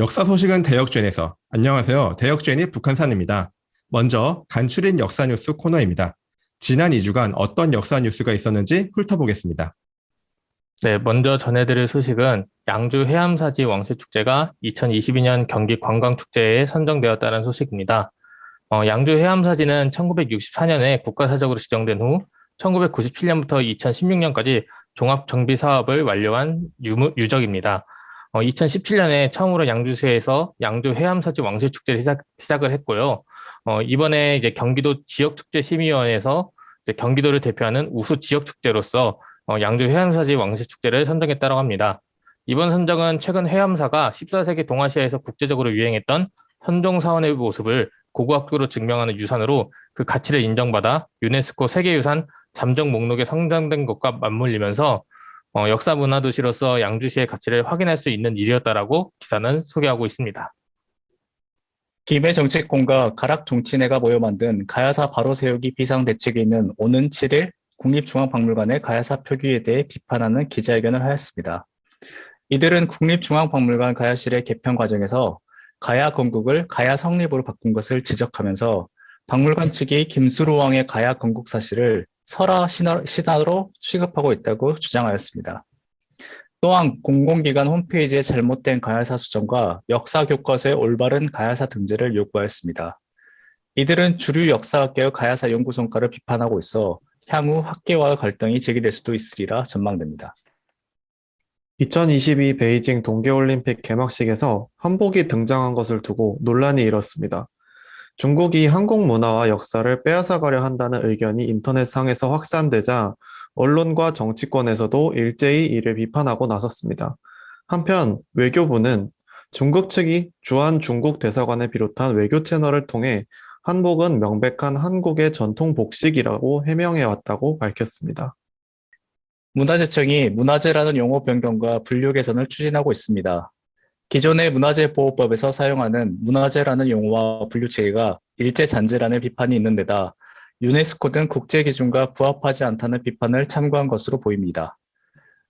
역사 소식은 대역전에서. 안녕하세요. 대역전이 북한산입니다. 먼저 간추린 역사 뉴스 코너입니다. 지난 2주간 어떤 역사 뉴스가 있었는지 훑어보겠습니다. 네, 먼저 전해드릴 소식은 양주 해암사지 왕실축제가 2022년 경기 관광축제에 선정되었다는 소식입니다. 양주 해암사지는 1964년에 국가사적으로 지정된 후 1997년부터 2016년까지 종합정비사업을 완료한 유적입니다. 2017년에 처음으로 양주시에서 양주 해암사지 왕실축제를 시작을 했고요. 이번에 이제 경기도 지역축제심의위원회에서 이제 경기도를 대표하는 우수 지역축제로서 양주 해암사지 왕실축제를 선정했다고 합니다. 이번 선정은 최근 해암사가 14세기 동아시아에서 국제적으로 유행했던 선종사원의 모습을 고고학적으로 증명하는 유산으로 그 가치를 인정받아 유네스코 세계유산 잠정 목록에 선정된 것과 맞물리면서 역사 문화 도시로서 양주시의 가치를 확인할 수 있는 일이었다라고 기사는 소개하고 있습니다. 김해 정치권과 가락 정치내가 모여 만든 가야사 바로 세우기 비상대책이 있는 오는 7일 국립중앙박물관의 가야사 표기에 대해 비판하는 기자회견을 하였습니다. 이들은 국립중앙박물관 가야실의 개편 과정에서 가야 건국을 가야 성립으로 바꾼 것을 지적하면서 박물관 측이 김수로 왕의 가야 건국 사실을 설화 신화로 취급하고 있다고 주장하였습니다. 또한 공공기관 홈페이지에 잘못된 가야사 수정과 역사 교과서의 올바른 가야사 등재를 요구하였습니다. 이들은 주류 역사학계의 가야사 연구 성과를 비판하고 있어 향후 학계와 갈등이 제기될 수도 있으리라 전망됩니다. 2022 베이징 동계올림픽 개막식에서 한복이 등장한 것을 두고 논란이 일었습니다. 중국이 한국 문화와 역사를 빼앗아가려 한다는 의견이 인터넷상에서 확산되자 언론과 정치권에서도 일제히 이를 비판하고 나섰습니다. 한편 외교부는 중국 측이 주한 중국 대사관을 비롯한 외교 채널을 통해 한복은 명백한 한국의 전통 복식이라고 해명해왔다고 밝혔습니다. 문화재청이 문화재라는 용어 변경과 분류 개선을 추진하고 있습니다. 기존의 문화재보호법에서 사용하는 문화재라는 용어와 분류 체계가 일제잔재라는 비판이 있는 데다 유네스코 등 국제기준과 부합하지 않다는 비판을 참고한 것으로 보입니다.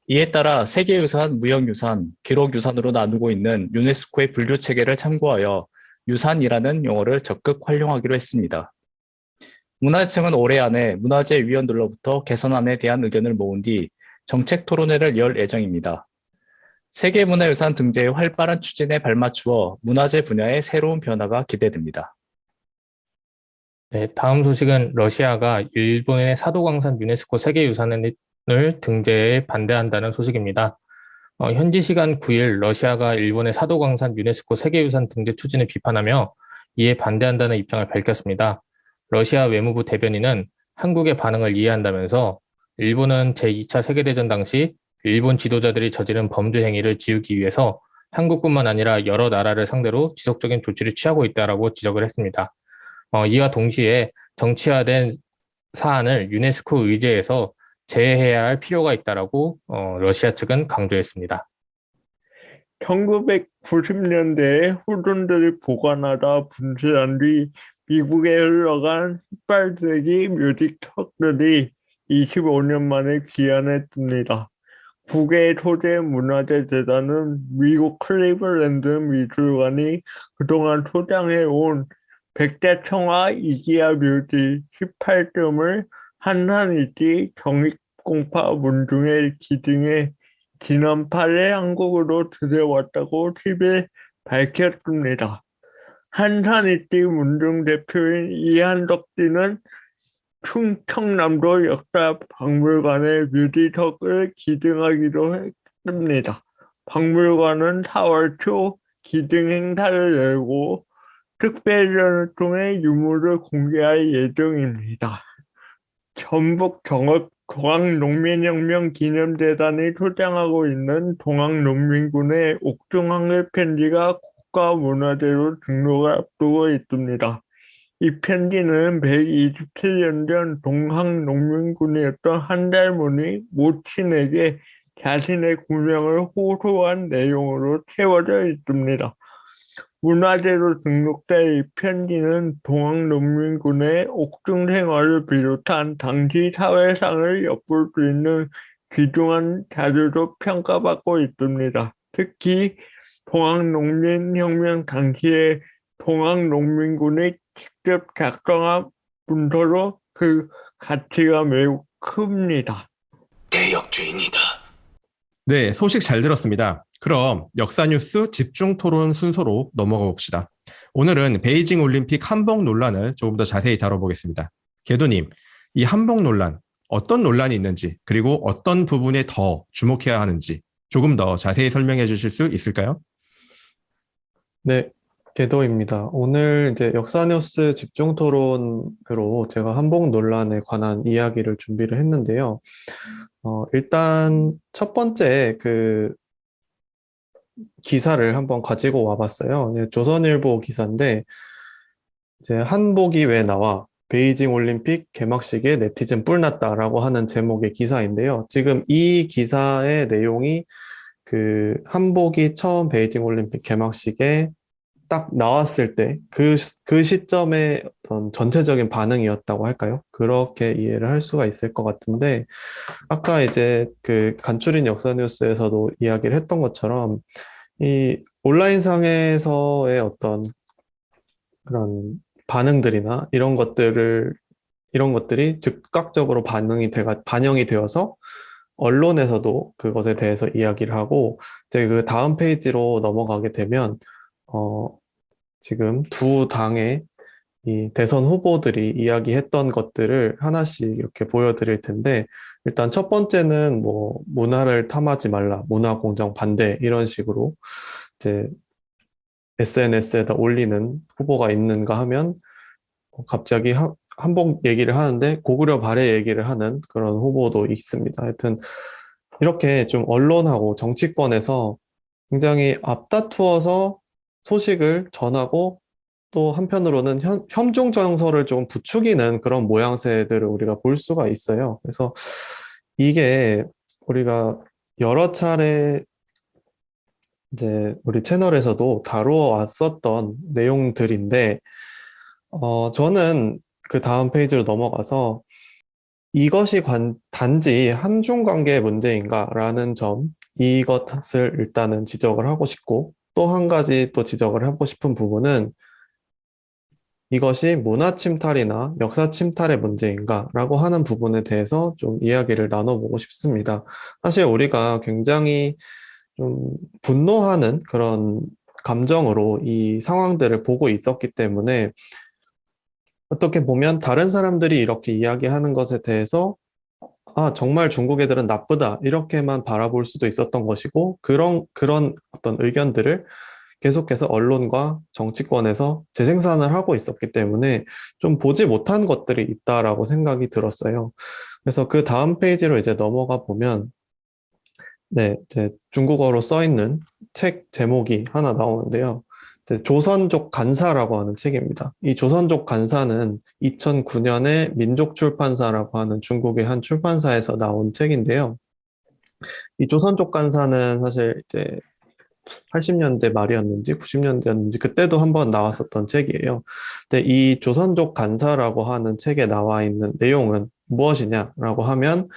이에 따라 세계유산, 무형유산, 기록유산으로 나누고 있는 유네스코의 분류 체계를 참고하여 유산이라는 용어를 적극 활용하기로 했습니다. 문화재청은 올해 안에 문화재위원들로부터 개선안에 대한 의견을 모은 뒤 정책 토론회를 열 예정입니다. 세계문화유산 등재의 활발한 추진에 발맞추어 문화재 분야의 새로운 변화가 기대됩니다. 네, 다음 소식은 러시아가 일본의 사도광산 유네스코 세계유산을 등재에 반대한다는 소식입니다. 현지 시간 9일 러시아가 일본의 사도광산 유네스코 세계유산 등재 추진을 비판하며 이에 반대한다는 입장을 밝혔습니다. 러시아 외무부 대변인은 한국의 반응을 이해한다면서 일본은 제2차 세계대전 당시 일본 지도자들이 저지른 범죄 행위를 지우기 위해서 한국뿐만 아니라 여러 나라를 상대로 지속적인 조치를 취하고 있다라고 지적을 했습니다. 이와 동시에 정치화된 사안을 유네스코 의제에서 제외해야 할 필요가 있다라고 러시아 측은 강조했습니다. 1990년대에 후손들이 보관하다 분실한 뒤 미국에 흘러간 18세기 뮤직석들이 25년 만에 귀환했습니다. 국외 소재 문화재 재단은 미국 클리블랜드 미술관이 그동안 소장해온 백자청아 이기아 묘지 18점을 한산일지 정익공파 문중의 기둥에 지난 8일 한국으로 들여왔다고 10일 밝혔습니다. 한산일지 문중 대표인 이한덕 씨는 충청남도 역사박물관의 묘지석을 기증하기로 했습니다. 박물관은 4월 초 기증 행사를 열고 특별전을 통해 유물을 공개할 예정입니다. 전북 정읍 동학농민혁명 기념재단이 소장하고 있는 동학농민군의 옥중 한글 편지가 국가문화재로 등록을 앞두고 있습니다. 이 편지는 127년 전 동학농민군이었던 한달문이 모친에게 자신의 구명을 호소한 내용으로 채워져 있습니다. 문화재로 등록된 이 편지는 동학농민군의 옥중 생활을 비롯한 당시 사회상을 엿볼 수 있는 귀중한 자료로 평가받고 있습니다. 특히 동학농민혁명 당시에 동학농민군이 직접 작성한 문서로 그 가치가 매우 큽니다. 네, 소식 잘 들었습니다. 그럼 역사 뉴스 집중 토론 순서로 넘어가 봅시다. 오늘은 베이징 올림픽 한복 논란을 조금 더 자세히 다뤄보겠습니다. 개도님, 이 한복 논란, 어떤 논란이 있는지, 그리고 어떤 부분에 더 주목해야 하는지 조금 더 자세히 설명해 주실 수 있을까요? 네, 계도입니다. 오늘 이제 역사 뉴스 집중 토론으로 제가 한복 논란에 관한 이야기를 준비를 했는데요. 일단 첫 번째 그 기사를 한번 가지고 와봤어요. 조선일보 기사인데 이제 한복이 왜 나와? 베이징 올림픽 개막식에 네티즌 뿔났다라고 하는 제목의 기사인데요. 지금 이 기사의 내용이 그 한복이 처음 베이징 올림픽 개막식에 딱 나왔을 때 그 시점의 어떤 전체적인 반응이었다고 할까요? 그렇게 이해를 할 수가 있을 것 같은데 아까 이제 그 간추린 역사 뉴스에서도 이야기를 했던 것처럼 이 온라인상에서의 어떤 그런 반응들이나 이런 것들이 즉각적으로 반영이 되어서 언론에서도 그것에 대해서 이야기를 하고 이제 그 다음 페이지로 넘어가게 되면 어, 지금 두 당의 이 대선 후보들이 이야기했던 것들을 하나씩 이렇게 보여드릴 텐데 일단 첫 번째는 뭐 문화를 탐하지 말라, 문화 공정 반대 이런 식으로 이제 SNS에다 올리는 후보가 있는가 하면 갑자기 한복 얘기를 하는데 고구려 발해 얘기를 하는 그런 후보도 있습니다. 하여튼 이렇게 좀 언론하고 정치권에서 굉장히 앞다투어서 소식을 전하고 또 한편으로는 협중 정서를 좀 부추기는 그런 모양새들을 우리가 볼 수가 있어요. 그래서 이게 우리가 여러 차례 이제 우리 채널에서도 다루어 왔었던 내용들인데, 저는 그 다음 페이지로 넘어가서 이것이 단지 한중 관계의 문제인가라는 점, 이것을 일단은 지적을 하고 싶고, 또 한 가지 또 지적을 하고 싶은 부분은 이것이 문화 침탈이나 역사 침탈의 문제인가라고 하는 부분에 대해서 좀 이야기를 나눠보고 싶습니다. 사실 우리가 굉장히 좀 분노하는 그런 감정으로 이 상황들을 보고 있었기 때문에 어떻게 보면 다른 사람들이 이렇게 이야기하는 것에 대해서 아, 정말 중국 애들은 나쁘다. 이렇게만 바라볼 수도 있었던 것이고 그런 어떤 의견들을 계속해서 언론과 정치권에서 재생산을 하고 있었기 때문에 좀 보지 못한 것들이 있다라고 생각이 들었어요. 그래서 그 다음 페이지로 이제 넘어가 보면 네, 이제 중국어로 써 있는 책 제목이 하나 나오는데요. 이제 조선족 간사라고 하는 책입니다. 이 조선족 간사는 2009년에 민족출판사라고 하는 중국의 한 출판사에서 나온 책인데요. 이 조선족 간사는 사실 이제 80년대 말이었는지 90년대였는지 그때도 한번 나왔었던 책이에요. 근데 이 조선족 간사라고 하는 책에 나와 있는 내용은 무엇이냐라고 하면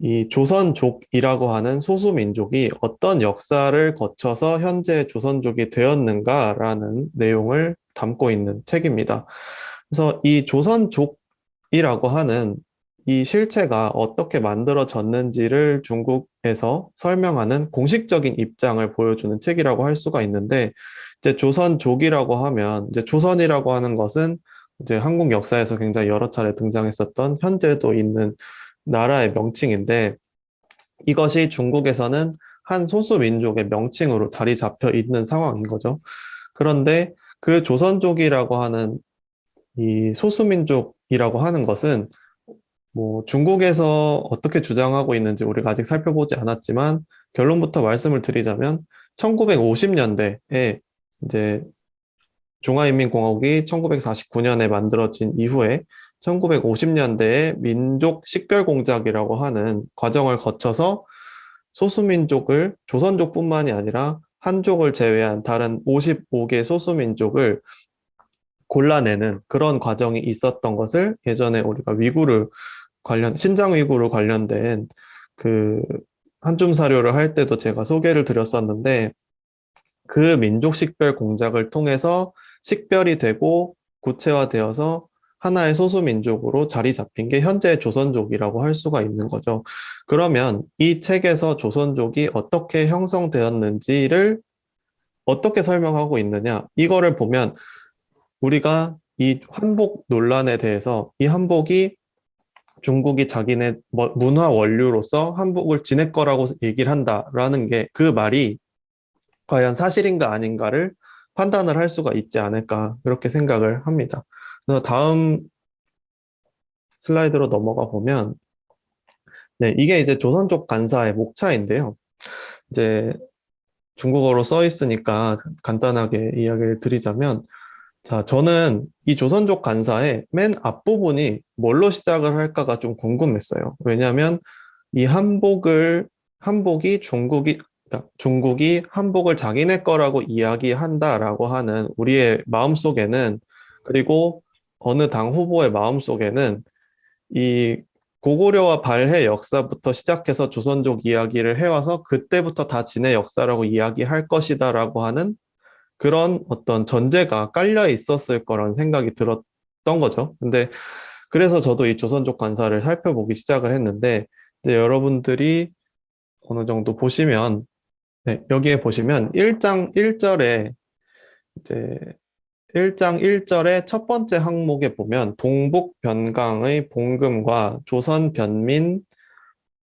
이 조선족이라고 하는 소수민족이 어떤 역사를 거쳐서 현재 조선족이 되었는가라는 내용을 담고 있는 책입니다. 그래서 이 조선족이라고 하는 이 실체가 어떻게 만들어졌는지를 중국에서 설명하는 공식적인 입장을 보여주는 책이라고 할 수가 있는데, 이제 조선족이라고 하면, 이제 조선이라고 하는 것은 이제 한국 역사에서 굉장히 여러 차례 등장했었던 현재도 있는 나라의 명칭인데, 이것이 중국에서는 한 소수 민족의 명칭으로 자리 잡혀 있는 상황인 거죠. 그런데 그 조선족이라고 하는 이 소수민족이라고 하는 것은 뭐 중국에서 어떻게 주장하고 있는지 우리가 아직 살펴보지 않았지만 결론부터 말씀을 드리자면 1950년대에 이제 중화인민공화국이 1949년에 만들어진 이후에 1950년대에 민족 식별공작이라고 하는 과정을 거쳐서 소수민족을 조선족뿐만이 아니라 한족을 제외한 다른 55개 소수민족을 골라내는 그런 과정이 있었던 것을 예전에 우리가 신장 위구르 관련된 그 한줌 사료를 할 때도 제가 소개를 드렸었는데 그 민족 식별 공작을 통해서 식별이 되고 구체화되어서 하나의 소수 민족으로 자리 잡힌 게 현재의 조선족이라고 할 수가 있는 거죠. 그러면 이 책에서 조선족이 어떻게 형성되었는지를 어떻게 설명하고 있느냐? 이거를 보면 우리가 이 한복 논란에 대해서 이 한복이 중국이 자기네 문화 원류로서 한복을 지낼 거라고 얘기를 한다라는 게 그 말이 과연 사실인가 아닌가를 판단을 할 수가 있지 않을까 그렇게 생각을 합니다. 그래서 다음 슬라이드로 넘어가 보면 네, 이게 이제 조선족 간사의 목차인데요. 이제 중국어로 써 있으니까 간단하게 이야기를 드리자면 자, 저는 이 조선족 간사의 맨 앞부분이 뭘로 시작을 할까가 좀 궁금했어요. 왜냐하면 이 한복이 그러니까 중국이 한복을 자기네 거라고 이야기한다라고 하는 우리의 마음속에는 그리고 어느 당 후보의 마음속에는 이 고구려와 발해 역사부터 시작해서 조선족 이야기를 해와서 그때부터 다 진해 역사라고 이야기할 것이다라고 하는 그런 어떤 전제가 깔려 있었을 거라는 생각이 들었던 거죠. 근데 그래서 저도 이 조선족 관사를 살펴보기 시작을 했는데 이제 여러분들이 어느 정도 보시면 네, 여기에 보시면 1장 1절에 이제 1장 1절의 첫 번째 항목에 보면 동북 변강의 봉금과 조선 변민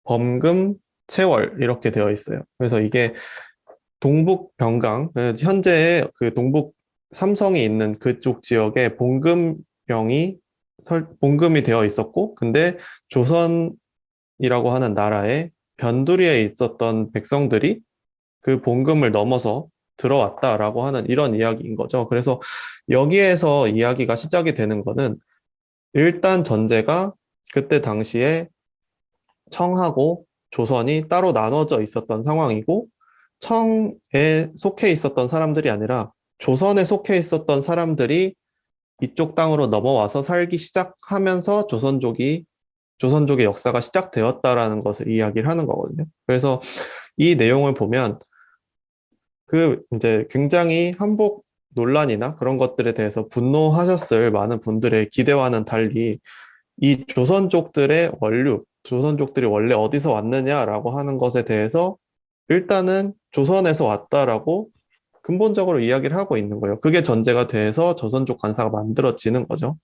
범금 채월 이렇게 되어 있어요. 그래서 이게 동북 변강, 현재 그 동북 삼성이 있는 그쪽 지역에 봉금이 되어 있었고, 근데 조선이라고 하는 나라에 변두리에 있었던 백성들이 그 봉금을 넘어서 들어왔다라고 하는 이런 이야기인 거죠. 그래서 여기에서 이야기가 시작이 되는 거는 일단 전제가 그때 당시에 청하고 조선이 따로 나눠져 있었던 상황이고 청에 속해 있었던 사람들이 아니라 조선에 속해 있었던 사람들이 이쪽 땅으로 넘어와서 살기 시작하면서 조선족의 역사가 시작되었다라는 것을 이야기를 하는 거거든요. 그래서 이 내용을 보면 그 이제 굉장히 한복 논란이나 그런 것들에 대해서 분노하셨을 많은 분들의 기대와는 달리 이 조선족들이 원래 어디서 왔느냐라고 하는 것에 대해서 일단은 조선에서 왔다라고 근본적으로 이야기를 하고 있는 거예요. 그게 전제가 돼서 조선족 관사가 만들어지는 거죠.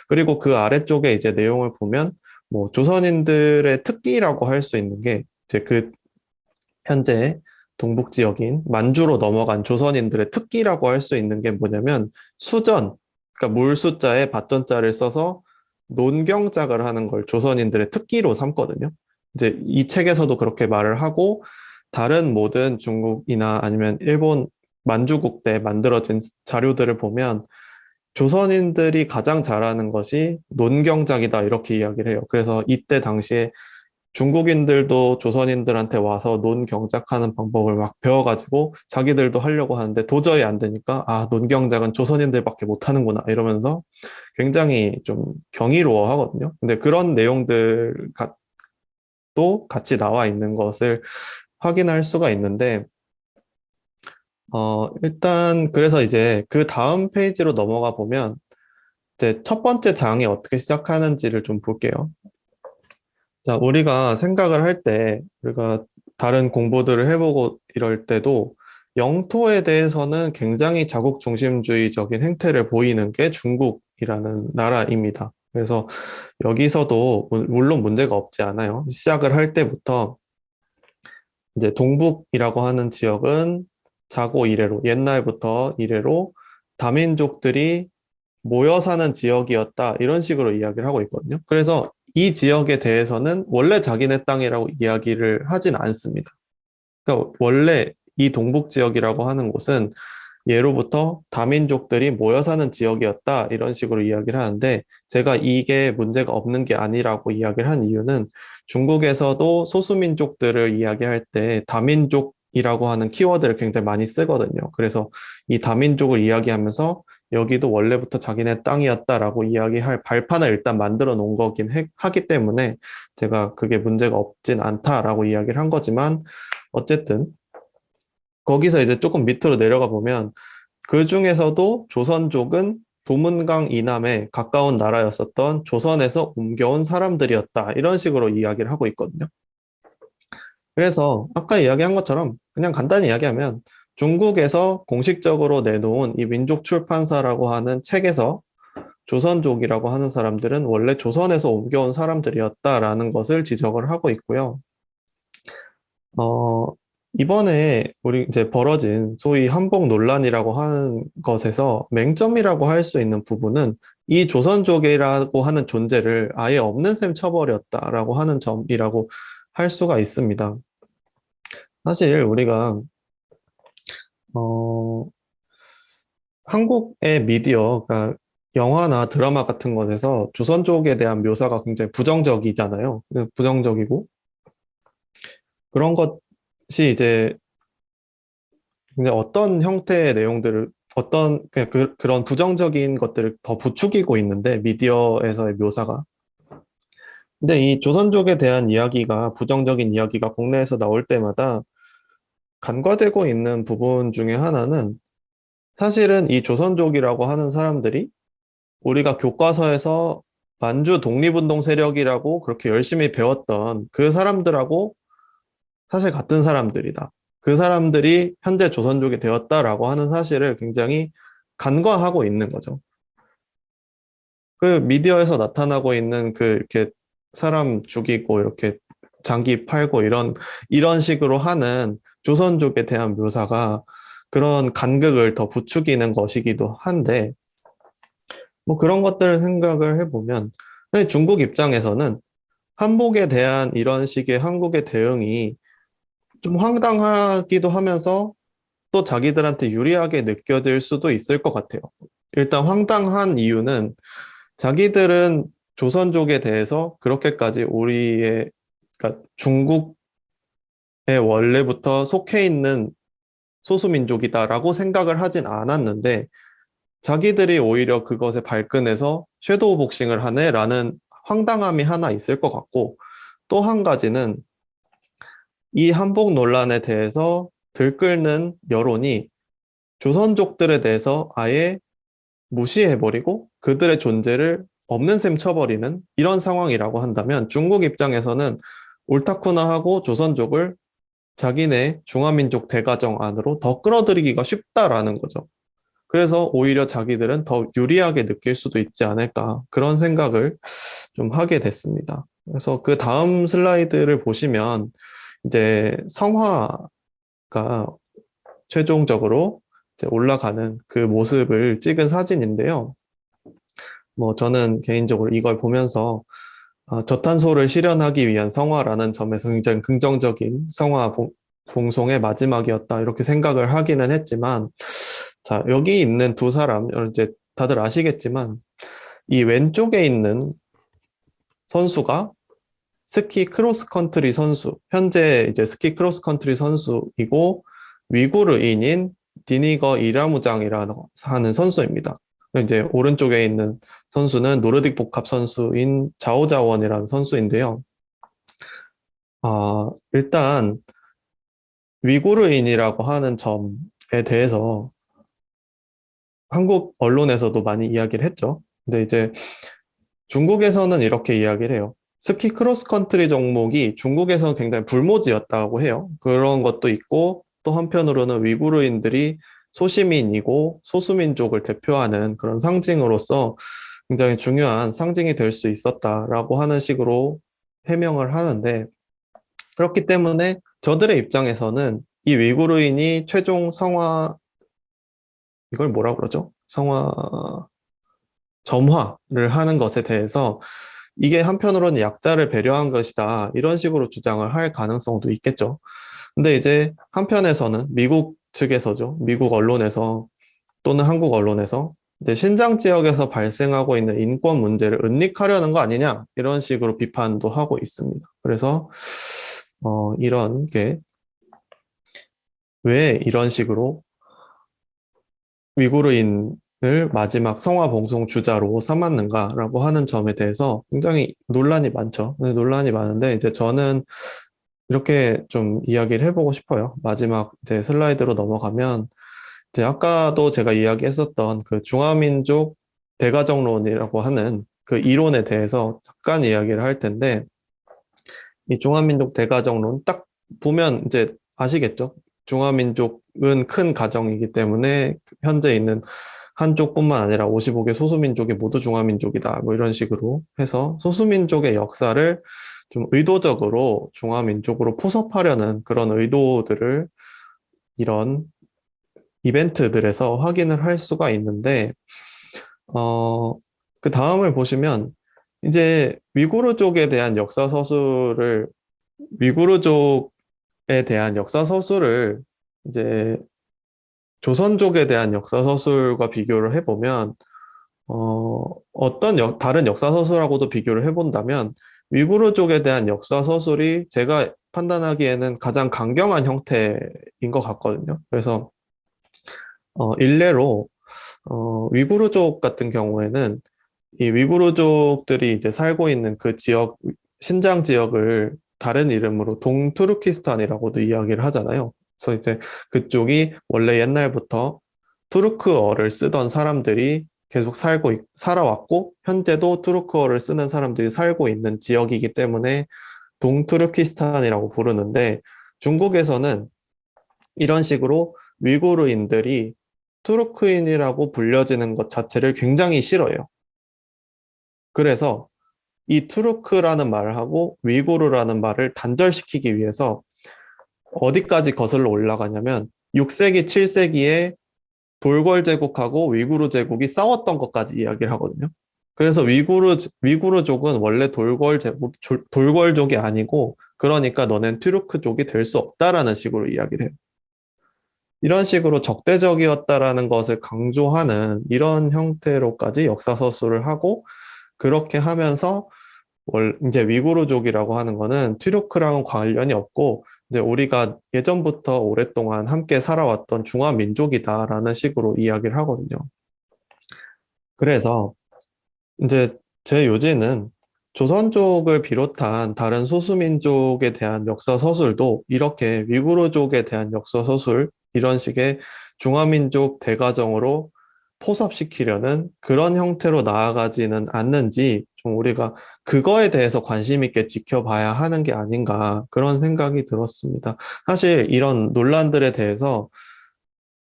그리고 그 아래쪽에 이제 내용을 보면 뭐 조선인들의 특기라고 할 수 있는 게 이제 그 현재 동북 지역인 만주로 넘어간 조선인들의 특기라고 할 수 있는 게 뭐냐면 수전, 그러니까 물수자에 밭전자를 써서 논경작을 하는 걸 조선인들의 특기로 삼거든요. 이제 이 책에서도 그렇게 말을 하고 다른 모든 중국이나 아니면 일본 만주국 때 만들어진 자료들을 보면 조선인들이 가장 잘하는 것이 논경작이다 이렇게 이야기를 해요. 그래서 이때 당시에 중국인들도 조선인들한테 와서 논경작하는 방법을 막 배워가지고 자기들도 하려고 하는데 도저히 안 되니까 아, 논경작은 조선인들밖에 못하는구나 이러면서 굉장히 좀 경이로워 하거든요. 근데 그런 내용들도 같이 나와 있는 것을 확인할 수가 있는데 일단 그래서 이제 그 다음 페이지로 넘어가 보면 이제 첫 번째 장이 어떻게 시작하는지를 좀 볼게요. 자, 우리가 생각을 할 때, 우리가 다른 공부들을 해보고 이럴 때도 영토에 대해서는 굉장히 자국 중심주의적인 행태를 보이는 게 중국이라는 나라입니다. 그래서 여기서도 물론 문제가 없지 않아요. 시작을 할 때부터 이제 동북이라고 하는 지역은 자고 이래로, 옛날부터 이래로 다민족들이 모여 사는 지역이었다. 이런 식으로 이야기를 하고 있거든요. 그래서 이 지역에 대해서는 원래 자기네 땅이라고 이야기를 하진 않습니다. 그러니까 원래 이 동북 지역이라고 하는 곳은 예로부터 다민족들이 모여 사는 지역이었다. 이런 식으로 이야기를 하는데 제가 이게 문제가 없는 게 아니라고 이야기를 한 이유는 중국에서도 소수민족들을 이야기할 때 다민족이라고 하는 키워드를 굉장히 많이 쓰거든요. 그래서 이 다민족을 이야기하면서 여기도 원래부터 자기네 땅이었다라고 이야기할 발판을 일단 만들어 놓은 거긴 하기 때문에 제가 그게 문제가 없진 않다라고 이야기를 한 거지만 어쨌든 거기서 이제 조금 밑으로 내려가 보면 그 중에서도 조선족은 도문강 이남에 가까운 나라였었던 조선에서 옮겨온 사람들이었다. 이런 식으로 이야기를 하고 있거든요. 그래서 아까 이야기한 것처럼 그냥 간단히 이야기하면 중국에서 공식적으로 내놓은 이 민족 출판사라고 하는 책에서 조선족이라고 하는 사람들은 원래 조선에서 옮겨온 사람들이었다라는 것을 지적을 하고 있고요. 어, 이번에 우리 이제 벌어진 소위 한복 논란이라고 하는 것에서 맹점이라고 할 수 있는 부분은 이 조선족이라고 하는 존재를 아예 없는 셈 쳐버렸다라고 하는 점이라고 할 수가 있습니다. 사실 우리가 어, 한국의 미디어가 영화나 드라마 같은 것에서 조선족에 대한 묘사가 굉장히 부정적이잖아요. 부정적이고 그런 것이 이제 근데 어떤 형태의 내용들을 그냥 그런 부정적인 것들을 더 부추기고 있는데 미디어에서의 묘사가 근데 이 조선족에 대한 이야기가 부정적인 이야기가 국내에서 나올 때마다 간과되고 있는 부분 중에 하나는 사실은 이 조선족이라고 하는 사람들이 우리가 교과서에서 만주 독립운동 세력이라고 그렇게 열심히 배웠던 그 사람들하고 사실 같은 사람들이다. 그 사람들이 현재 조선족이 되었다라고 하는 사실을 굉장히 간과하고 있는 거죠. 그 미디어에서 나타나고 있는 그 이렇게 사람 죽이고 이렇게 장기 팔고 이런 식으로 하는 조선족에 대한 묘사가 그런 간극을 더 부추기는 것이기도 한데 뭐 그런 것들을 생각을 해보면 중국 입장에서는 한복에 대한 이런 식의 한국의 대응이 좀 황당하기도 하면서 또 자기들한테 유리하게 느껴질 수도 있을 것 같아요. 일단 황당한 이유는 자기들은 조선족에 대해서 그렇게까지 그러니까 중국에 원래부터 속해 있는 소수민족이다라고 생각을 하진 않았는데 자기들이 오히려 그것에 발끈해서 섀도우 복싱을 하네라는 황당함이 하나 있을 것 같고 또 한 가지는 이 한복 논란에 대해서 들끓는 여론이 조선족들에 대해서 아예 무시해버리고 그들의 존재를 없는 셈 쳐버리는 이런 상황이라고 한다면 중국 입장에서는 옳다구나 하고 조선족을 자기네 중화민족 대가정 안으로 더 끌어들이기가 쉽다라는 거죠. 그래서 오히려 자기들은 더 유리하게 느낄 수도 있지 않을까 그런 생각을 좀 하게 됐습니다. 그래서 그 다음 슬라이드를 보시면 이제 성화가 최종적으로 이제 올라가는 그 모습을 찍은 사진인데요. 뭐 저는 개인적으로 이걸 보면서 저탄소를 실현하기 위한 성화라는 점에서 굉장히 긍정적인 성화 봉송의 마지막이었다 이렇게 생각을 하기는 했지만 자 여기 있는 두 사람 이제 다들 아시겠지만 이 왼쪽에 있는 선수가 스키 크로스컨트리 선수 현재 이제 스키 크로스컨트리 선수이고 위구르인인 디니거 이라무장이라는 하는 선수입니다. 이제 오른쪽에 있는 선수는 노르딕 복합 선수인 자오자원이라는 선수인데요. 일단 위구르인이라고 하는 점에 대해서 한국 언론에서도 많이 이야기를 했죠. 근데 이제 중국에서는 이렇게 이야기를 해요. 스키 크로스컨트리 종목이 중국에서는 굉장히 불모지였다고 해요. 그런 것도 있고 또 한편으로는 위구르인들이 소시민이고 소수민족을 대표하는 그런 상징으로서 굉장히 중요한 상징이 될 수 있었다라고 하는 식으로 해명을 하는데 그렇기 때문에 저들의 입장에서는 이 위구르인이 최종 이걸 뭐라 그러죠? 점화를 하는 것에 대해서 이게 한편으로는 약자를 배려한 것이다. 이런 식으로 주장을 할 가능성도 있겠죠. 근데 이제 한편에서는 미국 측에서죠. 미국 언론에서 또는 한국 언론에서 이제 신장 지역에서 발생하고 있는 인권 문제를 은닉하려는 거 아니냐 이런 식으로 비판도 하고 있습니다. 그래서 이런 게 왜 이런 식으로 위구르인을 마지막 성화 봉송 주자로 삼았는가라고 하는 점에 대해서 굉장히 논란이 많죠. 논란이 많은데 이제 저는 이렇게 좀 이야기를 해보고 싶어요. 마지막 이제 슬라이드로 넘어가면 이제 아까도 제가 이야기했었던 그 중화민족 대가정론이라고 하는 그 이론에 대해서 잠깐 이야기를 할 텐데 이 중화민족 대가정론 딱 보면 이제 아시겠죠? 중화민족은 큰 가정이기 때문에 현재 있는 한족뿐만 아니라 55개 소수민족이 모두 중화민족이다. 뭐 이런 식으로 해서 소수민족의 역사를 좀 의도적으로 중화민족으로 포섭하려는 그런 의도들을 이런 이벤트들에서 확인을 할 수가 있는데, 그 다음을 보시면 이제 위구르족에 대한 역사 서술을 위구르족에 대한 역사 서술을 이제 조선족에 대한 역사 서술과 비교를 해보면 어떤 다른 역사 서술하고도 비교를 해본다면 위구르족에 대한 역사 서술이 제가 판단하기에는 가장 강경한 형태인 것 같거든요. 그래서 일례로 위구르족 같은 경우에는 이 위구르족들이 이제 살고 있는 그 지역, 신장 지역을 다른 이름으로 동투르키스탄이라고도 이야기를 하잖아요. 그래서 이제 그쪽이 원래 옛날부터 투르크어를 쓰던 사람들이 계속 살아왔고, 현재도 투르크어를 쓰는 사람들이 살고 있는 지역이기 때문에 동투르키스탄이라고 부르는데, 중국에서는 이런 식으로 위구르인들이 투르크인이라고 불려지는 것 자체를 굉장히 싫어해요. 그래서 이 투르크라는 말을 하고 위구르라는 말을 단절시키기 위해서 어디까지 거슬러 올라가냐면 6세기, 7세기에 돌궐 제국하고 위구르 제국이 싸웠던 것까지 이야기를 하거든요. 그래서 위구르족은 원래 돌궐족이 아니고 그러니까 너넨 튀르크족이 될 수 없다라는 식으로 이야기를 해요. 이런 식으로 적대적이었다라는 것을 강조하는 이런 형태로까지 역사서술을 하고 그렇게 하면서 이제 위구르족이라고 하는 거는 튀르크랑은 관련이 없고 이제 우리가 예전부터 오랫동안 함께 살아왔던 중화민족이다라는 식으로 이야기를 하거든요. 그래서 이제 제 요지는 조선족을 비롯한 다른 소수민족에 대한 역사 서술도 이렇게 위구르족에 대한 역사 서술 이런 식의 중화민족 대가정으로 포섭시키려는 그런 형태로 나아가지는 않는지 좀 우리가 그거에 대해서 관심 있게 지켜봐야 하는 게 아닌가 그런 생각이 들었습니다. 사실 이런 논란들에 대해서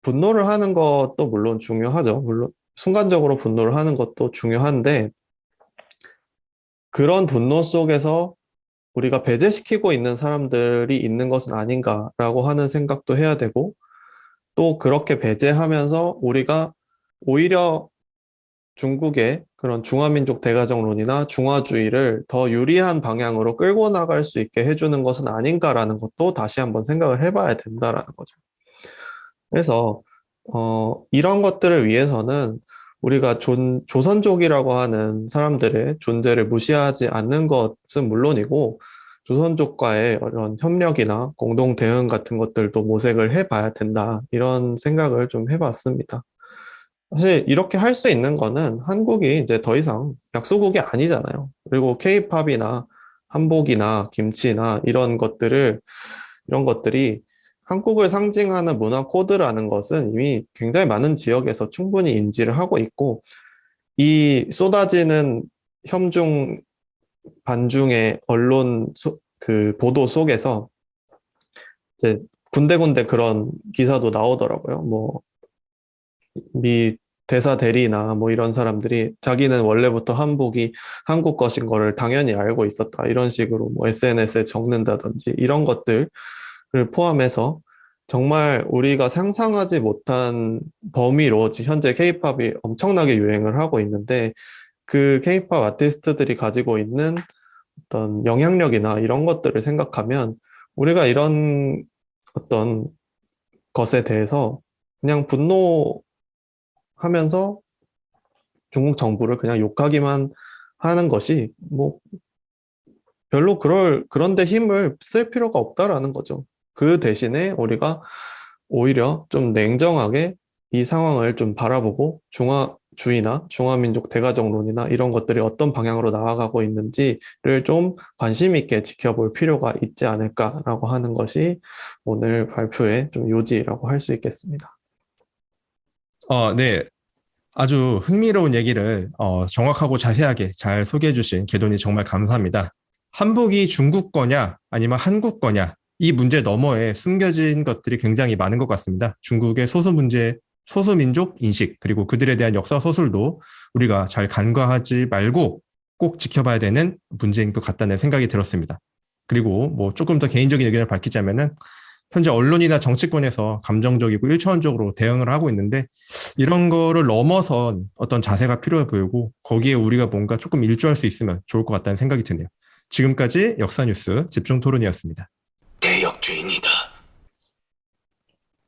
분노를 하는 것도 물론 중요하죠. 물론 순간적으로 분노를 하는 것도 중요한데 그런 분노 속에서 우리가 배제시키고 있는 사람들이 있는 것은 아닌가라고 하는 생각도 해야 되고 또 그렇게 배제하면서 우리가 오히려 중국의 그런 중화민족 대가정론이나 중화주의를 더 유리한 방향으로 끌고 나갈 수 있게 해주는 것은 아닌가라는 것도 다시 한번 생각을 해봐야 된다라는 거죠. 그래서 이런 것들을 위해서는 우리가 조선족이라고 하는 사람들의 존재를 무시하지 않는 것은 물론이고 조선족과의 이런 협력이나 공동 대응 같은 것들도 모색을 해봐야 된다. 이런 생각을 좀 해봤습니다. 사실 이렇게 할 수 있는 거는 한국이 이제 더 이상 약소국이 아니잖아요. 그리고 케이팝이나 한복이나 김치나 이런 것들이 한국을 상징하는 문화 코드라는 것은 이미 굉장히 많은 지역에서 충분히 인지를 하고 있고, 이 쏟아지는 혐중, 반중의 그 보도 속에서 이제 군데군데 그런 기사도 나오더라고요. 뭐, 미 대사 대리나 뭐 이런 사람들이 자기는 원래부터 한복이 한국 것인 거를 당연히 알고 있었다. 이런 식으로 뭐 SNS에 적는다든지 이런 것들을 포함해서 정말 우리가 상상하지 못한 범위로 현재 케이팝이 엄청나게 유행을 하고 있는데 그 케이팝 아티스트들이 가지고 있는 어떤 영향력이나 이런 것들을 생각하면 우리가 이런 어떤 것에 대해서 그냥 분노하면서 중국 정부를 그냥 욕하기만 하는 것이 뭐 별로 그런데 힘을 쓸 필요가 없다라는 거죠. 그 대신에 우리가 오히려 좀 냉정하게 이 상황을 좀 바라보고 주의나 중화민족 대가정론이나 이런 것들이 어떤 방향으로 나아가고 있는지를 좀 관심 있게 지켜볼 필요가 있지 않을까라고 하는 것이 오늘 발표의 좀 요지라고 할 수 있겠습니다. 네. 아주 흥미로운 얘기를 정확하고 자세하게 잘 소개해 주신 개돈이 정말 감사합니다. 한복이 중국 거냐 아니면 한국 거냐 이 문제 너머에 숨겨진 것들이 굉장히 많은 것 같습니다. 중국의 소수민족 인식 그리고 그들에 대한 역사 서술도 우리가 잘 간과하지 말고 꼭 지켜봐야 되는 문제인 것 같다는 생각이 들었습니다. 그리고 뭐 조금 더 개인적인 의견을 밝히자면은 현재 언론이나 정치권에서 감정적이고 일차원적으로 대응을 하고 있는데 이런 거를 넘어선 어떤 자세가 필요해 보이고 거기에 우리가 뭔가 조금 일조할 수 있으면 좋을 것 같다는 생각이 드네요. 지금까지 역사뉴스 집중 토론이었습니다. 대역죄인이다.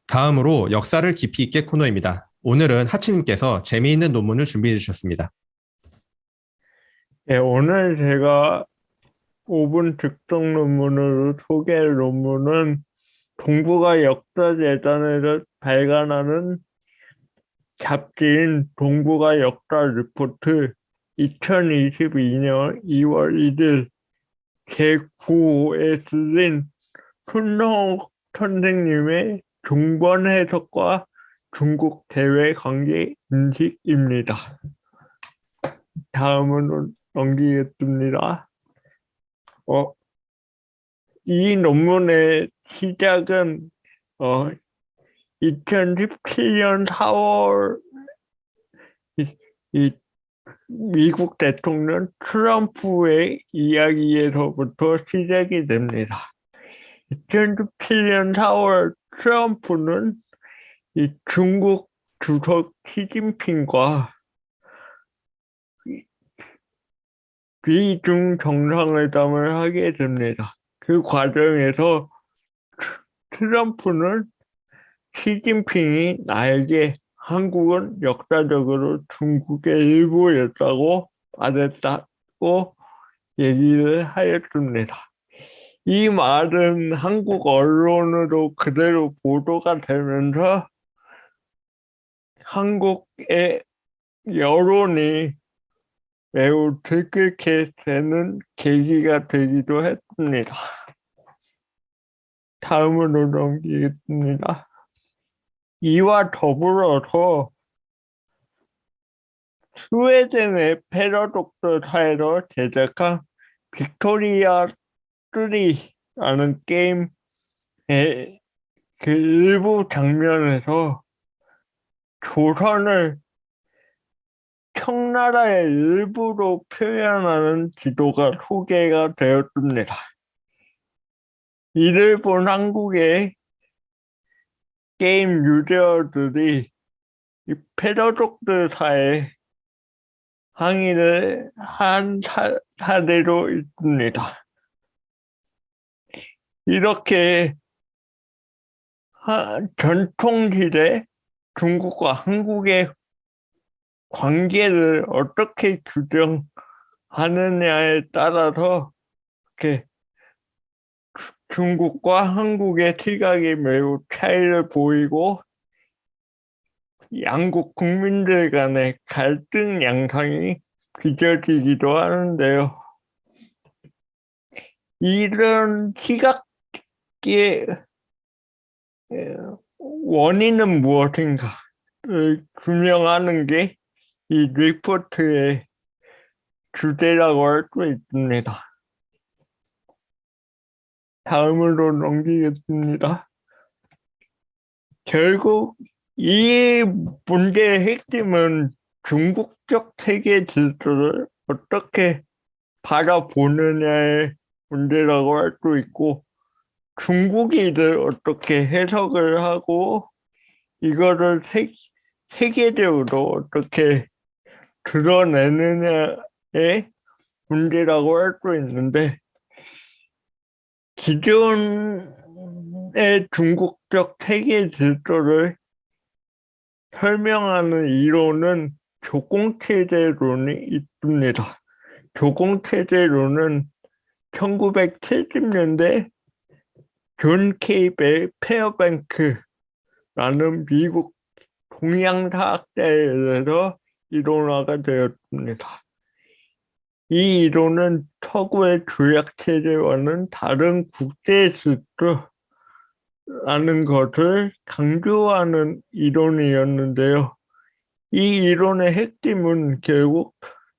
다음으로 역사를 깊이 있게 코너입니다. 오늘은 하치님께서 재미있는 논문을 준비해 주셨습니다. 네, 오늘 제가 5분 특정 논문으로 소개할 논문은 동북아 역사재단에서 발간하는 잡지인 동북아 역사 리포트 2022년 2월 1일 제9호에 쓰인 손정옥 선생님의 중번 해석과 중국 대외 관계 인식입니다. 다음으로 넘기겠습니다. 이 논문의 시작은 2017년 4월 이 미국 대통령 트럼프의 이야기에서부터 시작이 됩니다. 2017년 4월 트럼프는 이 중국 주석 시진핑과 미중 정상회담을 하게 됩니다. 그 과정에서 트럼프는 시진핑이 나에게 한국은 역사적으로 중국의 일부였다고 말했다고 얘기를 하였습니다. 이 말은 한국 언론으로 그대로 보도가 되면서 한국의 여론이 매우 들끓게 되는 계기가 되기도 했습니다. 다음으로 넘기겠습니다. 이와 더불어서 스웨덴의 패러독스사에서 제작한 빅토리아 3라는 게임의 그 일부 장면에서 조선을 청나라의 일부로 표현하는 지도가 소개가 되었습니다. 이를 본 한국의 게임 유저들이 이 패러독스사에 항의를 한 사례로 있습니다. 이렇게 전통시대 중국과 한국의 관계를 어떻게 규정하느냐에 따라서 이렇게 중국과 한국의 시각이 매우 차이를 보이고 양국 국민들 간의 갈등 양상이 빚어지기도 하는데요. 이런 시각의 원인은 무엇인가를 규명하는 게 이 리포트의 주제라고 할 수 있습니다. 다음으로 넘기겠습니다. 결국 이 문제의 핵심은 중국적 세계 질서를 어떻게 바라보느냐의 문제라고 할 수 있고 중국이 이를 어떻게 해석을 하고 이거를 세계적으로 어떻게 드러내느냐의 문제라고 할 수 있는데 기존의 중국적 세계 질서를 설명하는 이론은 조공체제론이 있습니다. 조공체제론은 1970년대 존 케이블 페어뱅크라는 미국 동양사학자에 의해서 이론화가 되었습니다. 이 이론은 서구의 조약체제와는 다른 국제 질서라는 것을 강조하는 이론이었는데요. 이 이론의 핵심은 결국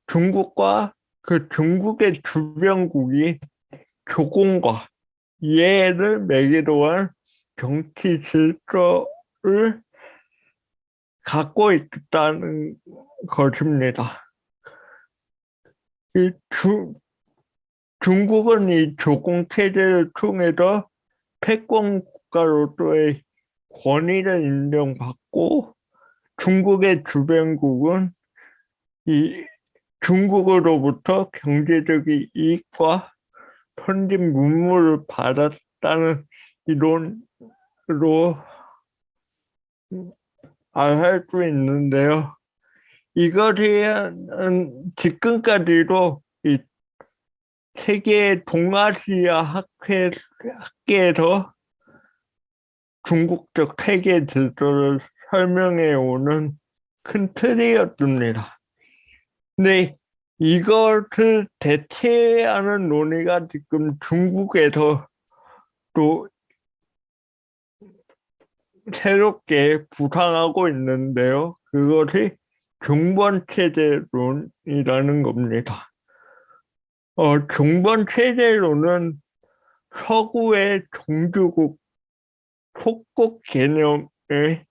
중국과 그 중국의 주변국이 조공과 이해를 매개로 한 정치 질서를 갖고 있다는 것입니다. 중국은 이 조공 체제를 통해서 패권 국가로서의 권위를 인정받고 중국의 주변국은 이 중국으로부터 경제적인 이익과 선진 문물을 받았다는 이론으로 알 수 있는데요. 이것은 지금까지도 이 세계 동아시아 학계에서 중국적 세계 질서를 설명해 오는 큰 틀이었습니다. 근데 이것을 대체하는 논의가 지금 중국에서 또 새롭게 부상하고 있는데요. 그것이 종번체제론이라는 겁니다. 종번체제론은 서구의 종주국 속국 개념에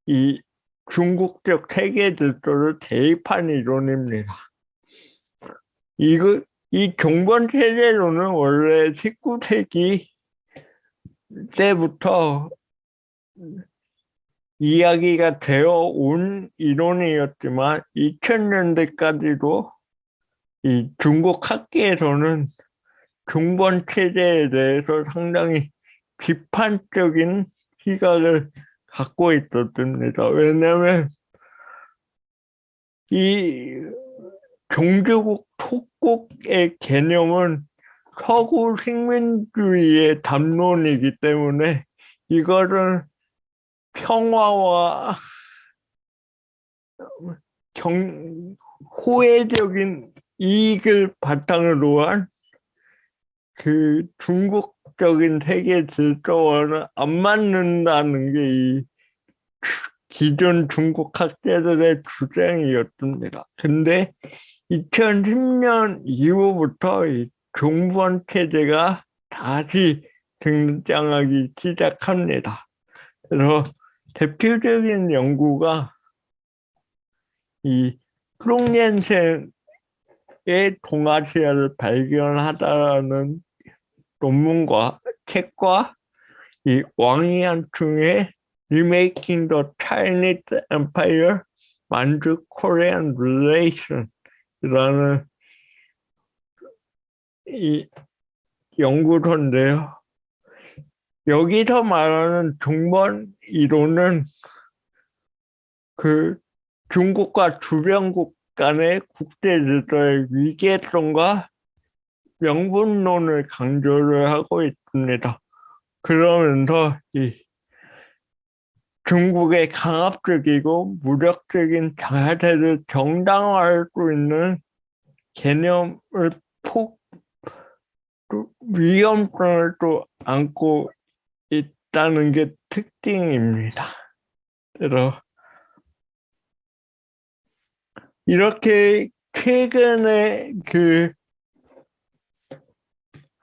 이 중국적 세계 질서를 대입한 이론입니다. 이 종번체제론은 원래 19세기 때부터 이야기가 되어 온 이론이었지만 2000년대까지도 이 중국 학계에서는 종번체제에 대해서 상당히 비판적인 시각을 갖고 있었습니다. 왜냐하면 이 종주국 속국의 개념은 서구 식민주의의 담론이기 때문에 이거를 평화와 호혜적인 이익을 바탕으로 한 그 중국적인 세계 질서와는 안 맞는다는 게 이 기존 중국 학자들의 주장이었습니다. 근데 2010년 이후부터 이 종번 체제가 다시 등장하기 시작합니다. 그래서 대표적인 연구가 이 플롱옌센의 동아시아를 발견하다라는 논문과 책과 이 왕이안충의 Remaking the Chinese Empire, Manchu-Korean Relation이라는 이 연구소인데요. 여기서 말하는 종번 이론은 그 중국과 주변국 간의 국제 질서의 위계성과 명분론을 강조를 하고 있습니다. 그러면서 이 중국의 강압적이고 무력적인 자세를 정당화할 수 있는 개념을 위험성을 또 안고 있다는 게 특징입니다. 그래서 이렇게 최근에 그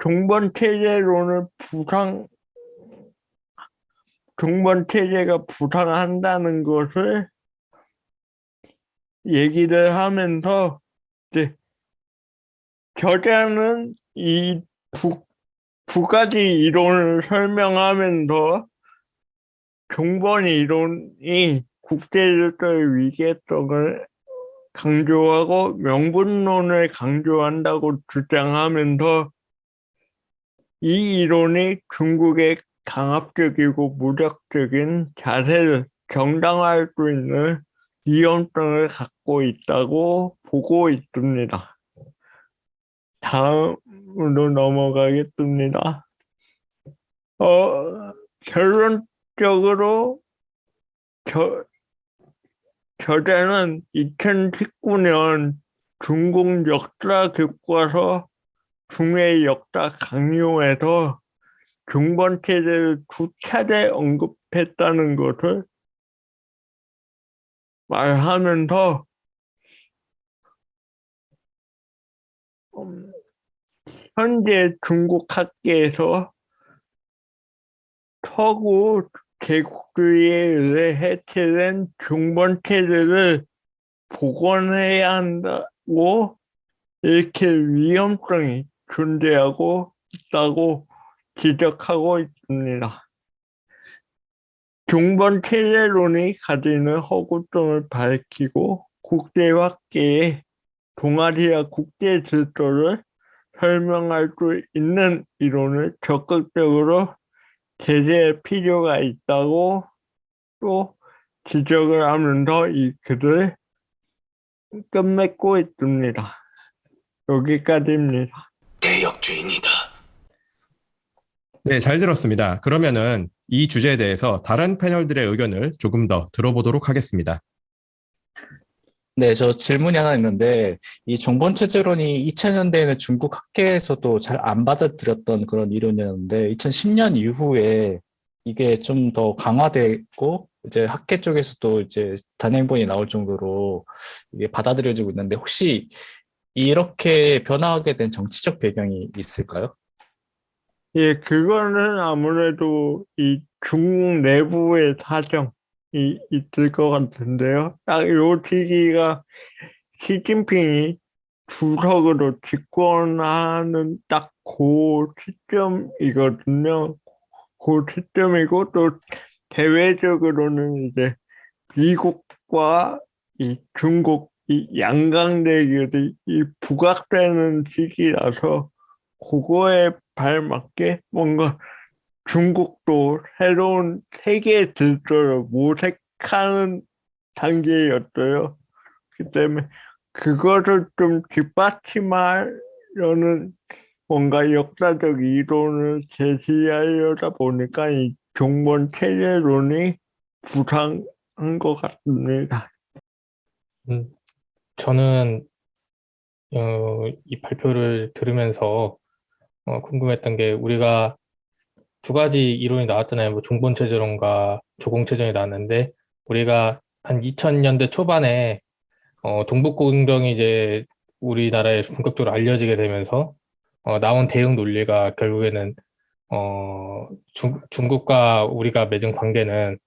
종번체제론을 종번체제가 부상한다는 것을 얘기를 하면서 이제 저자는 이 두 가지 이론을 설명하면서 종번 이론이 국제질서의 위계성을 강조하고 명분론을 강조한다고 주장하면서 이 이론이 중국의 강압적이고 무력적인 자세를 정당화할 수 있는 위험성을 갖고 있다고 보고 있습니다. 다음으로 넘어가겠습니다. 결론적으로 저자는 2019년 중국 역사 교과서 중해 역사 강요에서 중번 체제를 2차례 언급했다는 것을 말하면서 현재 중국 학계에서 서구 제국주의에 의해 해체된 중번 체제를 복원해야 한다고 이렇게 위험성이 존재하고 있다고 지적하고 있습니다. 중번 체제론이 가지는 허구점을 밝히고 국제학계의 동아시아 국제 질서를 설명할 수 있는 이론을 적극적으로 제재할 필요가 있다고 또 지적을 하면서 이 글을 끝맺고 있습니다. 여기까지입니다. 대역죄인이다. 네, 잘 들었습니다. 그러면은 이 주제에 대해서 다른 패널들의 의견을 조금 더 들어보도록 하겠습니다. 네, 저 질문이 하나 있는데, 이 종본체제론이 2000년대에는 중국 학계에서도 잘 안 받아들였던 그런 이론이었는데, 2010년 이후에 이게 좀 더 강화되고, 이제 학계 쪽에서도 이제 단행본이 나올 정도로 이게 받아들여지고 있는데, 혹시 이렇게 변화하게 된 정치적 배경이 있을까요? 예, 그거는 아무래도 이 중국 내부의 사정이 있을 것 같은데요. 딱 요 시기가 시진핑이 주석으로 집권하는 딱 그 시점이거든요. 그 시점이고 또 대외적으로는 이제 미국과 이 중국 이 양강 대결이 이 부각되는 시기라서 그거에 발맞게 뭔가 중국도 새로운 세계 질서를 모색하는 단계였어요. 그 때문에 그거를 좀 뒷받침하려는 뭔가 역사적 이론을 제시하려다 보니까 이 종본 체제론이 부상한 것 같습니다. 저는 이 발표를 들으면서 궁금했던 게 우리가 두 가지 이론이 나왔잖아요. 뭐 종본체제론과 조공체제론이 나왔는데 우리가 한 2000년대 초반에 동북공정이 이제 우리나라에 본격적으로 알려지게 되면서 나온 대응 논리가 결국에는 중국과 우리가 맺은 관계는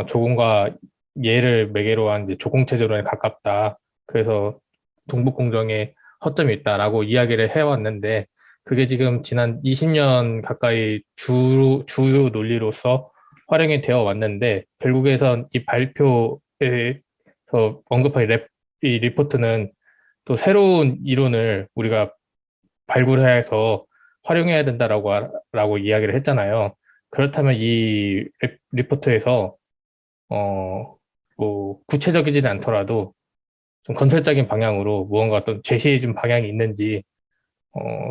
조공과 예를 매개로 한 이제 조공체제론에 가깝다. 그래서 동북공정에 허점이 있다라고 이야기를 해왔는데 그게 지금 지난 20년 가까이 주요 논리로서 활용이 되어 왔는데 결국에선 이 발표에서 언급한 이 리포트는 또 새로운 이론을 우리가 발굴해야 해서 활용해야 된다라고 이야기를 했잖아요. 그렇다면 이 리포트에서 뭐 구체적이지는 않더라도 좀 건설적인 방향으로 무언가 어떤 제시해준 방향이 있는지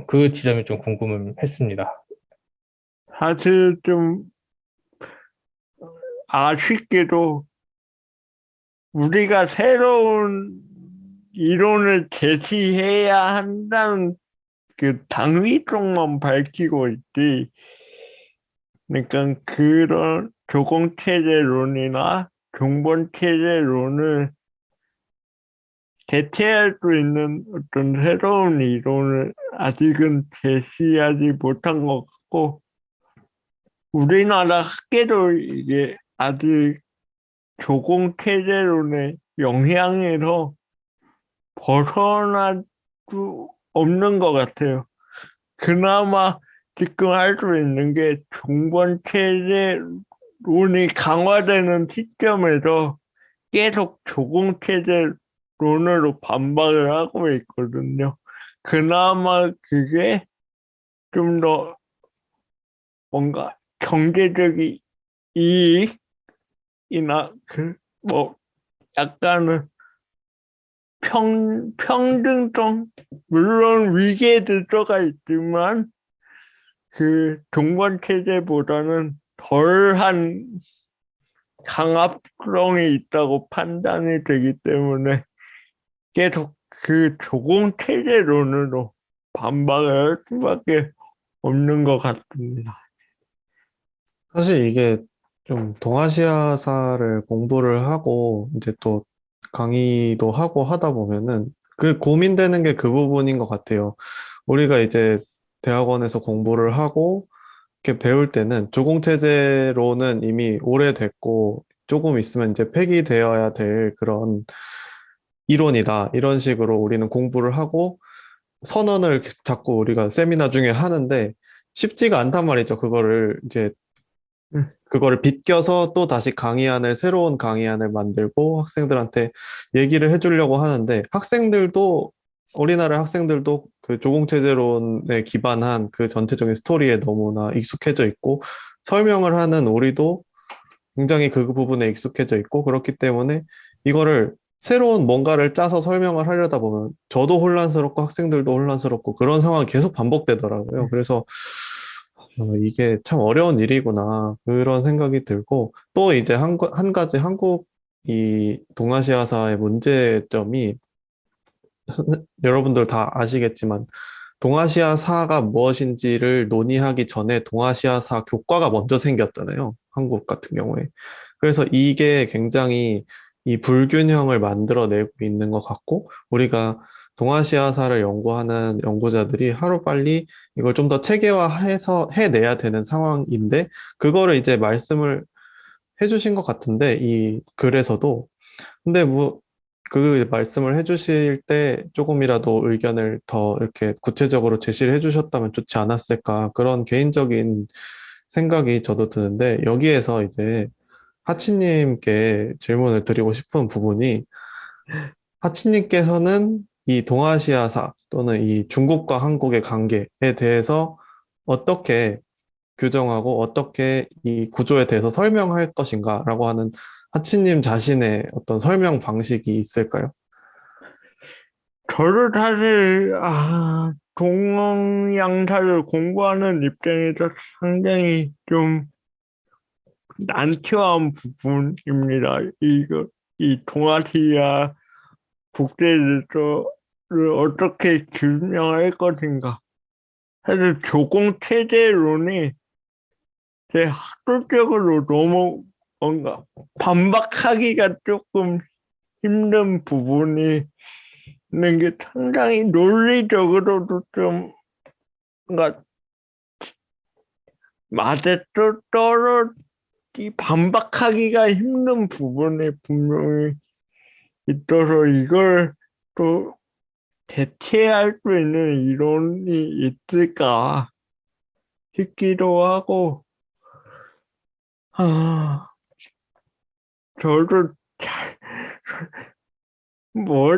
그 지점이 좀 궁금했습니다. 사실 좀 아쉽게도 우리가 새로운 이론을 제시해야 한다는 그 당위 쪽만 밝히고 있지. 그러니까 그런 조공체제론이나 종본체제론을 대체할 수 있는 어떤 새로운 이론을 아직은 제시하지 못한 것 같고, 우리나라 학계도 이게 아직 조공체제론의 영향에서 벗어날 수 없는 것 같아요. 그나마 지금 할 수 있는 게 종본체제론이 강화되는 시점에서 계속 조공체제론으로 반박을 하고 있거든요. 그나마 그게 좀 더 뭔가 경제적인 이익이나 뭐 약간은 평등성, 물론 위계 질서가 있지만 그 종본 체제보다는 덜한 강압성이 있다고 판단이 되기 때문에 계속 그 조공 체제론으로 반박을 할 수밖에 없는 것 같습니다. 사실 이게 좀 동아시아사를 공부를 하고 이제 또 강의도 하고 하다 보면은 그 고민되는 게 그 부분인 것 같아요. 우리가 이제 대학원에서 공부를 하고 이렇게 배울 때는 조공체제로는 이미 오래됐고 조금 있으면 이제 폐기되어야 될 그런 이론이다. 이런 식으로 우리는 공부를 하고 선언을 자꾸 우리가 세미나 중에 하는데 쉽지가 않단 말이죠. 그거를 비껴서 또 다시 새로운 강의안을 만들고 학생들한테 얘기를 해주려고 하는데 우리나라 학생들도 그 조공체제론에 기반한 그 전체적인 스토리에 너무나 익숙해져 있고 설명을 하는 우리도 굉장히 그 부분에 익숙해져 있고 그렇기 때문에 이거를 새로운 뭔가를 짜서 설명을 하려다 보면 저도 혼란스럽고 학생들도 혼란스럽고 그런 상황이 계속 반복되더라고요. 그래서 이게 참 어려운 일이구나 그런 생각이 들고 또 이제 한 가지 한국 이 동아시아사의 문제점이 여러분들 다 아시겠지만 동아시아사가 무엇인지를 논의하기 전에 동아시아사 교과가 먼저 생겼잖아요. 한국 같은 경우에. 그래서 이게 굉장히 이 불균형을 만들어내고 있는 것 같고, 우리가 동아시아사를 연구하는 연구자들이 하루빨리 이걸 좀 더 체계화해서 해내야 되는 상황인데, 그거를 이제 말씀을 해주신 것 같은데, 이 글에서도. 근데 뭐, 그 말씀을 해주실 때 조금이라도 의견을 더 이렇게 구체적으로 제시를 해주셨다면 좋지 않았을까. 그런 개인적인 생각이 저도 드는데, 여기에서 이제 하치님께 질문을 드리고 싶은 부분이, 하치님께서는 이 동아시아사 또는 이 중국과 한국의 관계에 대해서 어떻게 규정하고 어떻게 이 구조에 대해서 설명할 것인가라고 하는 하치님 자신의 어떤 설명 방식이 있을까요? 저도 사실 동양사를 공부하는 입장에서 상당히 좀 난처한 부분입니다. 이 동아시아 국제질서를 어떻게 규명할 것인가. 사실 조공체제론이 제 학술적으로 너무 뭔가 반박하기가 조금 힘든 부분이 있는 게 상당히 논리적으로도 좀 뭔가 맞에 이 반박하기가 힘든 부분이 분명히 있어서 이걸 또 대체할 수 있는 이론이 있을까 싶기도 하고, 저도 잘, 뭐,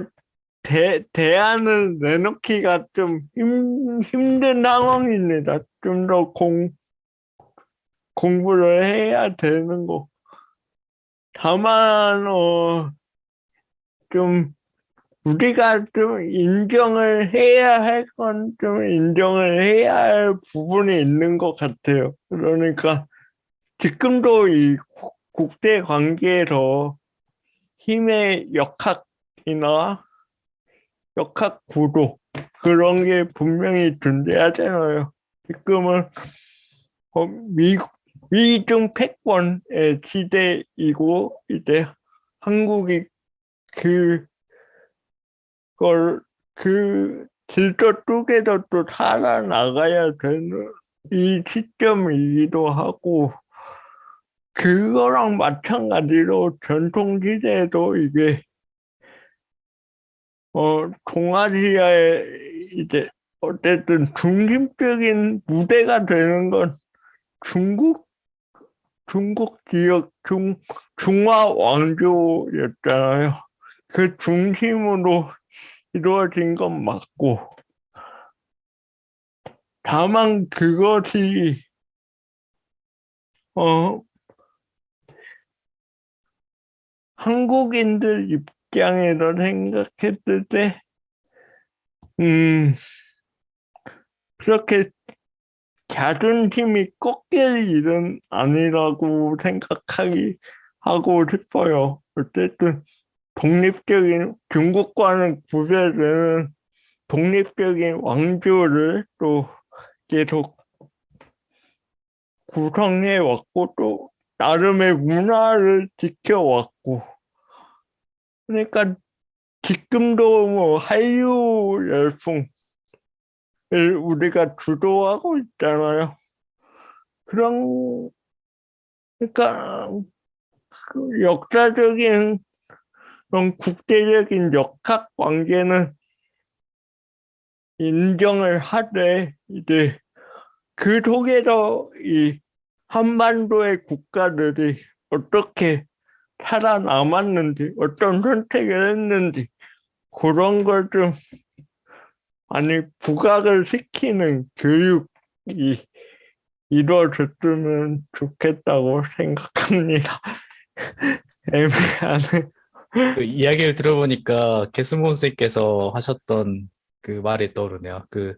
대안을 내놓기가 좀 힘든 상황입니다. 좀 더 공부를 해야 되는 거. 다만, 좀, 우리가 좀 인정을 해야 할 건 좀 인정을 해야 할 부분이 있는 것 같아요. 그러니까, 지금도 이 국제 관계에서 힘의 역학이나 역학 구도 그런 게 분명히 존재하잖아요. 지금은 미중 패권의 시대이고 이제 한국이 그걸 그 질서 속에서 또 살아나가야 되는 이 시점이기도 하고 그거랑 마찬가지로 전통시대에도 이게 동아시아의 이제 어쨌든 중심적인 무대가 되는 건 중국 지역 중화 왕조였잖아요. 그 중심으로 이루어진 건 맞고 다만 그것이 한국인들 입장에서 생각했을 때 그렇게 자존심이 꺾일 일은 아니라고 생각하기 하고 싶어요. 어쨌든 독립적인 중국과는 구별되는 독립적인 왕조를 또 계속 구성해 왔고 또 나름의 문화를 지켜왔고 그러니까 지금도 뭐 한류 열풍을 우리가 주도하고 있잖아요. 그러니까 그 역사적인 그런 국제적인 역학 관계는 인정을 하되 이제 그 속에서 이 한반도의 국가들이 어떻게 살아남았는지, 어떤 선택을 했는지 그런 걸 좀 많이 부각을 시키는 교육이 이루어졌으면 좋겠다고 생각합니다. 애매하네. 그 이야기를 들어보니까 개승본 선생님께서 하셨던 그 말이 떠오르네요. 그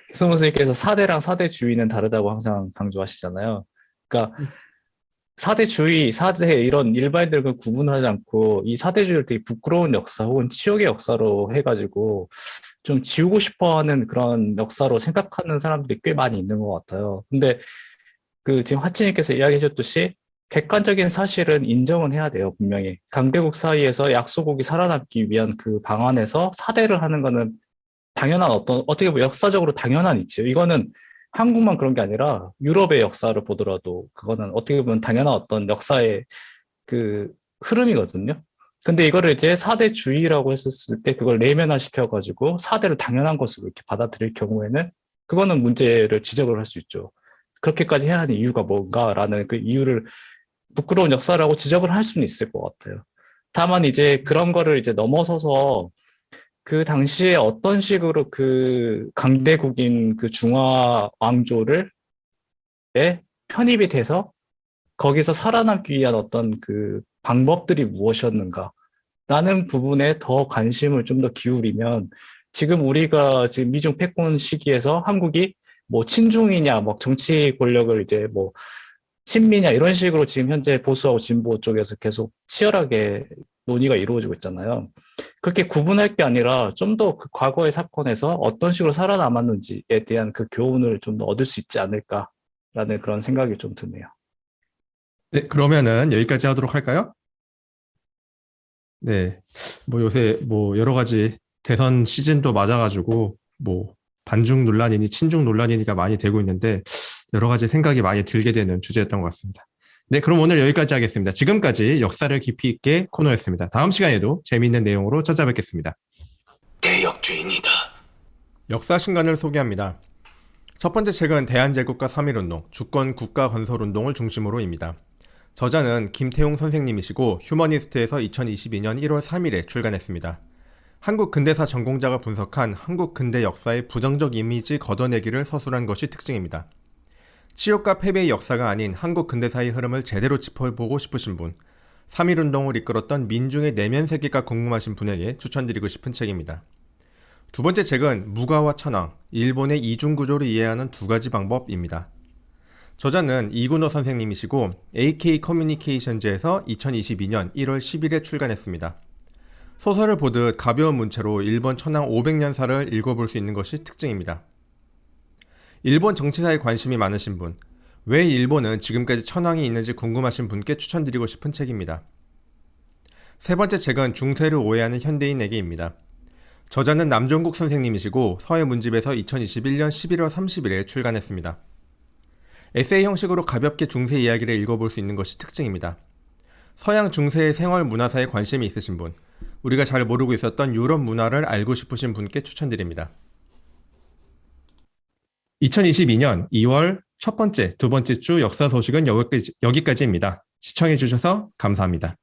개승본 선생님께서 사대랑 사대주의는 다르다고 항상 강조하시잖아요. 그러니까 사대주의, 사대 이런 일반인들과 구분하지 않고 이 사대주의를 되게 부끄러운 역사 혹은 치욕의 역사로 해가지고 좀 지우고 싶어하는 그런 역사로 생각하는 사람들이 꽤 많이 있는 것 같아요. 근데 그 지금 하치님께서 이야기해 줬듯이 객관적인 사실은 인정은 해야 돼요, 분명히. 강대국 사이에서 약소국이 살아남기 위한 그 방안에서 사대를 하는 거는 당연한 어떻게 보면 역사적으로 당연한 이치예요. 이거는 한국만 그런 게 아니라 유럽의 역사를 보더라도 그거는 어떻게 보면 당연한 어떤 역사의 그 흐름이거든요. 근데 이거를 이제 사대주의라고 했었을 때 그걸 내면화 시켜가지고 사대를 당연한 것으로 이렇게 받아들일 경우에는 그거는 문제를 지적을 할 수 있죠. 그렇게까지 해야 하는 이유가 뭔가라는 그 이유를 부끄러운 역사라고 지적을 할 수는 있을 것 같아요. 다만 이제 그런 거를 이제 넘어서서 그 당시에 어떤 식으로 그 강대국인 그 중화 왕조를 편입이 돼서 거기서 살아남기 위한 어떤 그 방법들이 무엇이었는가 라는 부분에 더 관심을 좀 더 기울이면 지금 우리가 지금 미중 패권 시기에서 한국이 뭐 친중이냐, 뭐 정치 권력을 이제 뭐 친미냐 이런 식으로 지금 현재 보수하고 진보 쪽에서 계속 치열하게 논의가 이루어지고 있잖아요. 그렇게 구분할 게 아니라 좀 더 그 과거의 사건에서 어떤 식으로 살아남았는지에 대한 그 교훈을 좀 더 얻을 수 있지 않을까라는 그런 생각이 좀 드네요. 네, 그러면은 여기까지 하도록 할까요? 네, 뭐 요새 뭐 여러 가지 대선 시즌도 맞아가지고 뭐 반중 논란이니 친중 논란이니가 많이 되고 있는데 여러 가지 생각이 많이 들게 되는 주제였던 것 같습니다. 네, 그럼 오늘 여기까지 하겠습니다. 지금까지 역사를 깊이 있게 코너였습니다. 다음 시간에도 재미있는 내용으로 찾아뵙겠습니다. 대역주의이다. 역사 신간을 소개합니다. 첫 번째 책은 대한제국과 3.1운동, 주권 국가 건설운동을 중심으로입니다. 저자는 김태용 선생님이시고 휴머니스트에서 2022년 1월 3일에 출간했습니다. 한국 근대사 전공자가 분석한 한국 근대 역사의 부정적 이미지 걷어내기를 서술한 것이 특징입니다. 치욕과 패배의 역사가 아닌 한국 근대사의 흐름을 제대로 짚어보고 싶으신 분, 3.1운동을 이끌었던 민중의 내면 세계가 궁금하신 분에게 추천드리고 싶은 책입니다. 두 번째 책은 무가와 천황, 일본의 이중구조를 이해하는 두 가지 방법입니다. 저자는 이군호 선생님이시고 AK 커뮤니케이션즈에서 2022년 1월 10일에 출간했습니다. 소설을 보듯 가벼운 문체로 일본 천황 500년사를 읽어볼 수 있는 것이 특징입니다. 일본 정치사에 관심이 많으신 분, 왜 일본은 지금까지 천황이 있는지 궁금하신 분께 추천드리고 싶은 책입니다. 세 번째 책은 중세를 오해하는 현대인에게입니다. 저자는 남종국 선생님이시고 서해문집에서 2021년 11월 30일에 출간했습니다. 에세이 형식으로 가볍게 중세 이야기를 읽어볼 수 있는 것이 특징입니다. 서양 중세의 생활 문화사에 관심이 있으신 분, 우리가 잘 모르고 있었던 유럽 문화를 알고 싶으신 분께 추천드립니다. 2022년 2월 첫 번째, 두 번째 주 역사 소식은 여기까지입니다. 시청해주셔서 감사합니다.